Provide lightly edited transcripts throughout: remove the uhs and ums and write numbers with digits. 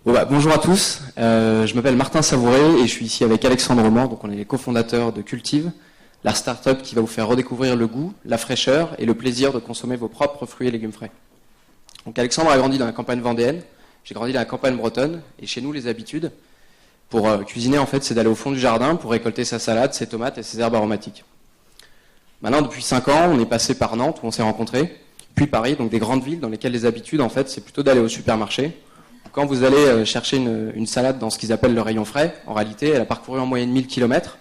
Bonjour à tous, je m'appelle Martin Savouret et je suis ici avec Alexandre Romand, donc on est les cofondateurs de Cultive, la start-up qui va vous faire redécouvrir le goût, la fraîcheur et le plaisir de consommer vos propres fruits et légumes frais. Donc Alexandre a grandi dans la campagne vendéenne, j'ai grandi dans la campagne bretonne et chez nous les habitudes pour cuisiner en fait c'est d'aller au fond du jardin pour récolter sa salade, ses tomates et ses herbes aromatiques. Maintenant depuis 5 ans on est passé par Nantes où on s'est rencontrés, puis Paris, donc des grandes villes dans lesquelles les habitudes en fait c'est plutôt d'aller au supermarché. Quand vous allez chercher une salade dans ce qu'ils appellent le rayon frais, en réalité, elle a parcouru en moyenne 1000 km.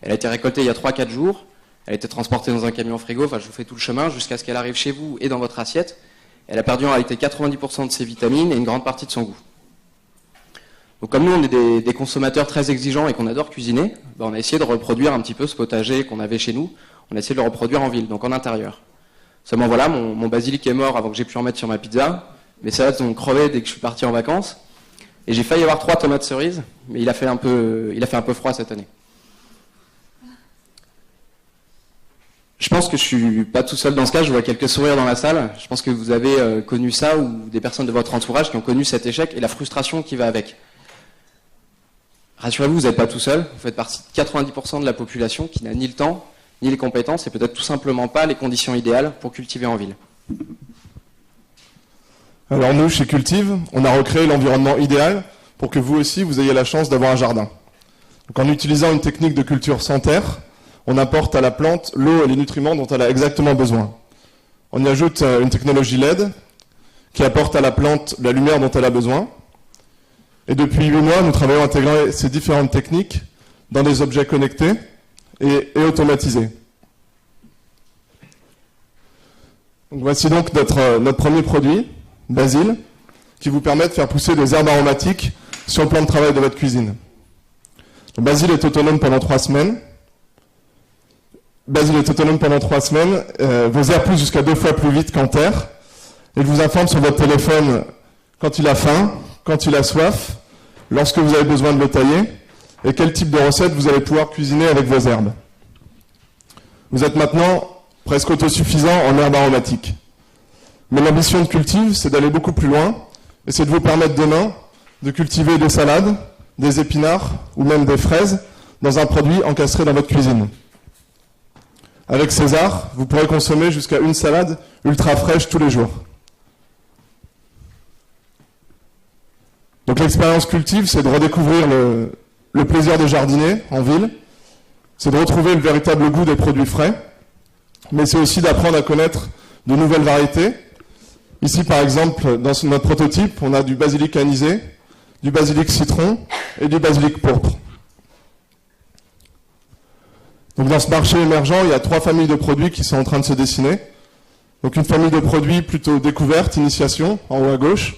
Elle a été récoltée il y a 3-4 jours. Elle a été transportée dans un camion frigo. Enfin, je vous fais tout le chemin jusqu'à ce qu'elle arrive chez vous et dans votre assiette. Elle a perdu en réalité 90% de ses vitamines et une grande partie de son goût. Donc, comme nous, on est des consommateurs très exigeants et qu'on adore cuisiner, on a essayé de reproduire un petit peu ce potager qu'on avait chez nous. On a essayé de le reproduire en ville, donc en intérieur. Seulement voilà, mon basilic est mort avant que j'ai pu en mettre sur ma pizza. Mes salades ont crevé dès que je suis parti en vacances. Et j'ai failli avoir 3 tomates cerises, mais il a fait un peu froid cette année. Je pense que je suis pas tout seul dans ce cas, je vois quelques sourires dans la salle. Je pense que vous avez connu ça ou des personnes de votre entourage qui ont connu cet échec et la frustration qui va avec. Rassurez-vous, vous n'êtes pas tout seul. Vous faites partie de 90% de la population qui n'a ni le temps, ni les compétences et peut-être tout simplement pas les conditions idéales pour cultiver en ville. Alors nous, chez Cultive, on a recréé l'environnement idéal pour que vous aussi, vous ayez la chance d'avoir un jardin. Donc, en utilisant une technique de culture sans terre, on apporte à la plante l'eau et les nutriments dont elle a exactement besoin. On y ajoute une technologie LED qui apporte à la plante la lumière dont elle a besoin. Et depuis 8 mois, nous travaillons à intégrer ces différentes techniques dans des objets connectés et automatisés. Donc, voici donc notre premier produit, Basil, qui vous permet de faire pousser des herbes aromatiques sur le plan de travail de votre cuisine. Le Basil est autonome pendant 3 semaines. Vos herbes poussent jusqu'à 2 fois plus vite qu'en terre. Il vous informe sur votre téléphone quand il a faim, quand il a soif, lorsque vous avez besoin de le tailler, et quel type de recette vous allez pouvoir cuisiner avec vos herbes. Vous êtes maintenant presque autosuffisant en herbes aromatiques. Mais l'ambition de Cultive, c'est d'aller beaucoup plus loin, et c'est de vous permettre demain de cultiver des salades, des épinards ou même des fraises dans un produit encastré dans votre cuisine. Avec César, vous pourrez consommer jusqu'à une salade ultra fraîche tous les jours. Donc l'expérience Cultive, c'est de redécouvrir le plaisir de jardiner en ville, c'est de retrouver le véritable goût des produits frais, mais c'est aussi d'apprendre à connaître de nouvelles variétés. Ici, par exemple, dans notre prototype, on a du basilic anisé, du basilic citron et du basilic pourpre. Donc, dans ce marché émergent, il y a 3 familles de produits qui sont en train de se dessiner. Donc, une famille de produits plutôt découverte, initiation, en haut à gauche.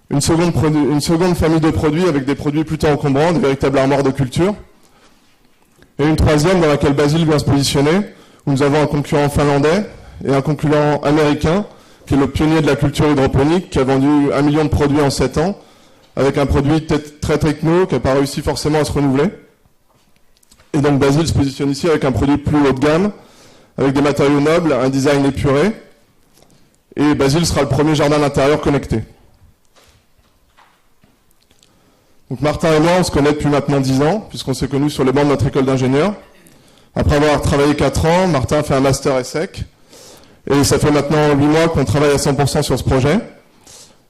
Une seconde famille de produits avec des produits plutôt encombrants, des véritables armoires de culture. Et une troisième dans laquelle Basil vient se positionner, où nous avons un concurrent finlandais et un concurrent américain, qui est le pionnier de la culture hydroponique, qui a vendu 1 million de produits en 7 ans, avec un produit très techno, qui n'a pas réussi forcément à se renouveler. Et donc Basil se positionne ici avec un produit plus haut de gamme, avec des matériaux nobles, un design épuré, et Basil sera le premier jardin d'intérieur connecté. Donc Martin et moi, on se connaît depuis maintenant 10 ans, puisqu'on s'est connus sur les bancs de notre école d'ingénieur. Après avoir travaillé 4 ans, Martin a fait un master ESSEC, et ça fait maintenant 8 mois qu'on travaille à 100% sur ce projet,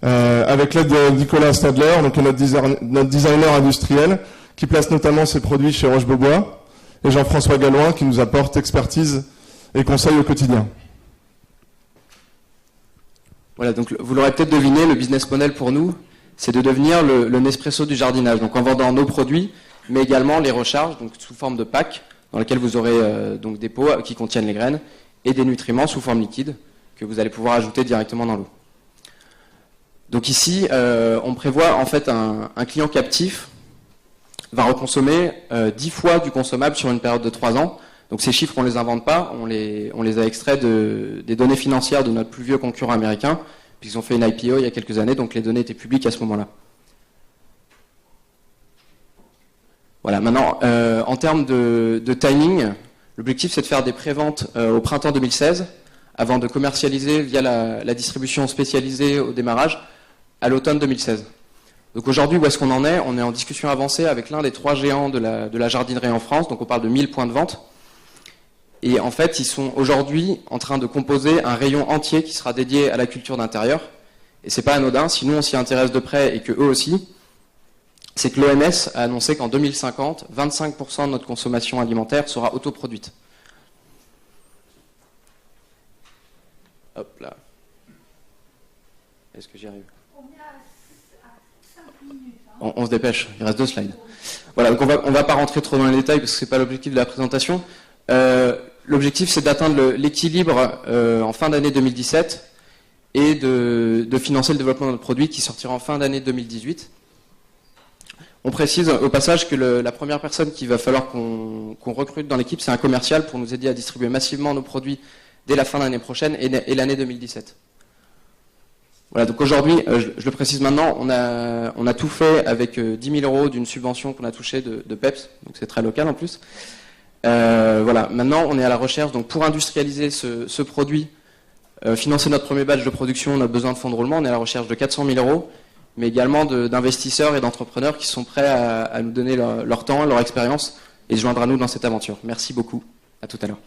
avec l'aide de Nicolas Stadler, donc notre designer industriel, qui place notamment ses produits chez Roche-Beaubois, et Jean-François Galloin, qui nous apporte expertise et conseils au quotidien. Voilà, donc vous l'aurez peut-être deviné, le business model pour nous, c'est de devenir le Nespresso du jardinage, donc en vendant nos produits, mais également les recharges, donc sous forme de packs, dans lesquels vous aurez donc des pots qui contiennent les graines, et des nutriments sous forme liquide que vous allez pouvoir ajouter directement dans l'eau. Donc ici, on prévoit en fait un client captif va reconsommer 10 fois du consommable sur une période de 3 ans. Donc ces chiffres, on ne les invente pas, on les a extraits des données financières de notre plus vieux concurrent américain, puisqu'ils ont fait une IPO il y a quelques années, donc les données étaient publiques à ce moment-là. Voilà, maintenant, en termes de timing, l'objectif c'est de faire des préventes au printemps 2016, avant de commercialiser via la distribution spécialisée au démarrage à l'automne 2016. Donc aujourd'hui, où est-ce qu'on en est? On est en discussion avancée avec l'un des 3 géants de la jardinerie en France, donc on parle de 1000 points de vente. Et en fait, ils sont aujourd'hui en train de composer un rayon entier qui sera dédié à la culture d'intérieur. Et c'est pas anodin, si nous on s'y intéresse de près et que eux aussi, c'est que l'OMS a annoncé qu'en 2050, 25% de notre consommation alimentaire sera autoproduite. Hop là. Est-ce que j'y arrive? On se dépêche, il reste 2 slides. Voilà, donc on va pas rentrer trop dans les détails parce que c'est pas l'objectif de la présentation. L'objectif c'est d'atteindre l'équilibre en fin d'année 2017 et de financer le développement de notre produit qui sortira en fin d'année 2018. On précise au passage que la première personne qu'il va falloir qu'on recrute dans l'équipe, c'est un commercial pour nous aider à distribuer massivement nos produits dès la fin de l'année prochaine et l'année 2017. Voilà, donc aujourd'hui, je le précise maintenant, on a tout fait avec 10 000 € d'une subvention qu'on a touchée de PEPS, donc c'est très local en plus. Voilà, maintenant on est à la recherche, donc pour industrialiser ce produit, financer notre premier batch de production, on a besoin de fonds de roulement, on est à la recherche de 400 000 €, mais également d'investisseurs et d'entrepreneurs qui sont prêts à nous donner leur temps, leur expérience et se joindre à nous dans cette aventure. Merci beaucoup, à tout à l'heure.